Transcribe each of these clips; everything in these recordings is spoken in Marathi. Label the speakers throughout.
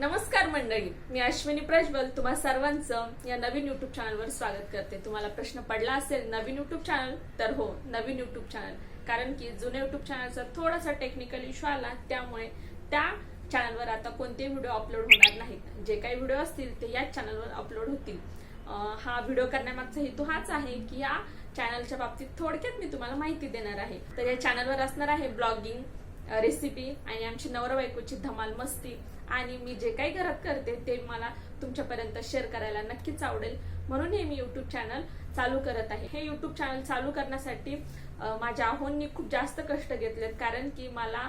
Speaker 1: नमस्कार मंडळी, मी अश्विनी प्रज्वल तुम्हा सर्वांचं या नवीन युट्यूब चॅनलवर स्वागत करते। तुम्हाला प्रश्न पडला असेल नवीन युट्यूब चॅनल, तर हो, नवीन युट्यूब चॅनल, कारण की जुन्या युट्यूब चॅनलचा थोडासा टेक्निकल इश्यू आला, त्यामुळे त्या चॅनलवर आता कोणतेही व्हिडिओ अपलोड होणार नाहीत। जे काही व्हिडिओ असतील ते याच चॅनलवर अपलोड होतील। हा व्हिडिओ करण्यामागचा हेतू हाच आहे की या चॅनलच्या बाबतीत थोडक्यात मी तुम्हाला माहिती देणार आहे। तर या चॅनलवर असणार आहे ब्लॉगिंग, रेसिपी आणि आमची नवरा बायकोची धमाल मस्ती, आणि मी जे काही घरात करते ते मला तुमच्यापर्यंत शेअर करायला नक्कीच आवडेल, म्हणून हे मी युट्यूब चॅनल चालू करत आहे। हे युट्यूब चॅनल चालू करण्यासाठी माझ्या आहोंनी खूप जास्त कष्ट घेतलेत, कारण की मला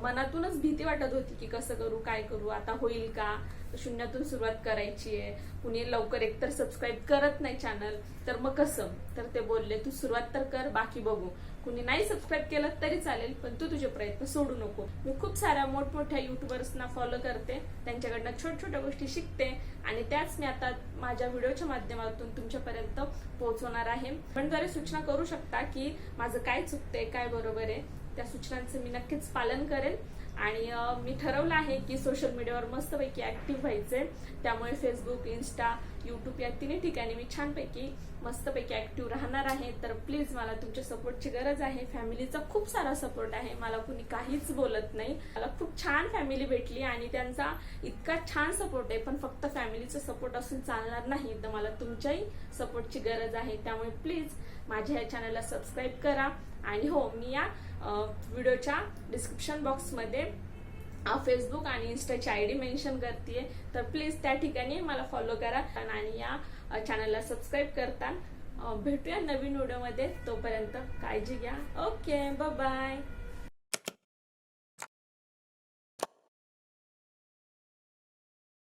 Speaker 1: मनातूनच भीती वाटत होती की कसं करू, काय करू, आता होईल का, शून्यातून सुरुवात करायची आहे, कुणी लवकर एकतर सबस्क्राईब करत नाही चॅनल, तर मग कसं। तर ते बोलले तू सुरुवात तर कर, बाकी बघू, कुणी नाही सबस्क्राईब केलं तरी चालेल, पण तू तुझे प्रयत्न सोडू नको। मी खूप साऱ्या मोठमोठ्या युट्यूबर्सना फॉलो करते, त्यांच्याकडनं छोट्या छोट्या गोष्टी शिकते आणि त्याच मी आता माझ्या व्हिडिओच्या माध्यमातून तुमच्यापर्यंत पोहोचवणार आहे। पण जरी सूचना करू शकता की माझं काय चुकतंय, काय बरोबर आहे, त्या सूचनांचं मी नक्कीच पालन करेल। आणि मी ठरवलं आहे की सोशल मीडियावर मस्तपैकी ऍक्टिव्ह व्हायचंय, त्यामुळे फेसबुक, इन्स्टा, युट्यूब या तिन्ही ठिकाणी मी छानपैकी मस्तपैकी ऍक्टिव्ह राहणार आहे। तर प्लीज मला तुमच्या सपोर्टची गरज आहे। फॅमिलीचा खूप सारा सपोर्ट आहे, मला कुणी काहीच बोलत नाही, मला खूप छान फॅमिली भेटली आणि त्यांचा इतका छान सपोर्ट आहे। पण फक्त फॅमिलीचा सपोर्ट असून चालणार नाही, तर मला तुमच्याही सपोर्टची गरज आहे। त्यामुळे प्लीज माझ्या या चॅनलला सबस्क्राईब करा। आणि हो, मी या व्हिडिओच्या डिस्क्रिप्शन बॉक्समध्ये फेसबुक आणि इन्स्टाची आयडी मेन्शन करते, तर प्लीज त्या ठिकाणी मला फॉलो करा आणि या चॅनलला सबस्क्राईब करता। भेटूया नवीन व्हिडिओमध्ये, तोपर्यंत काळजी घ्या। Okay, bye bye.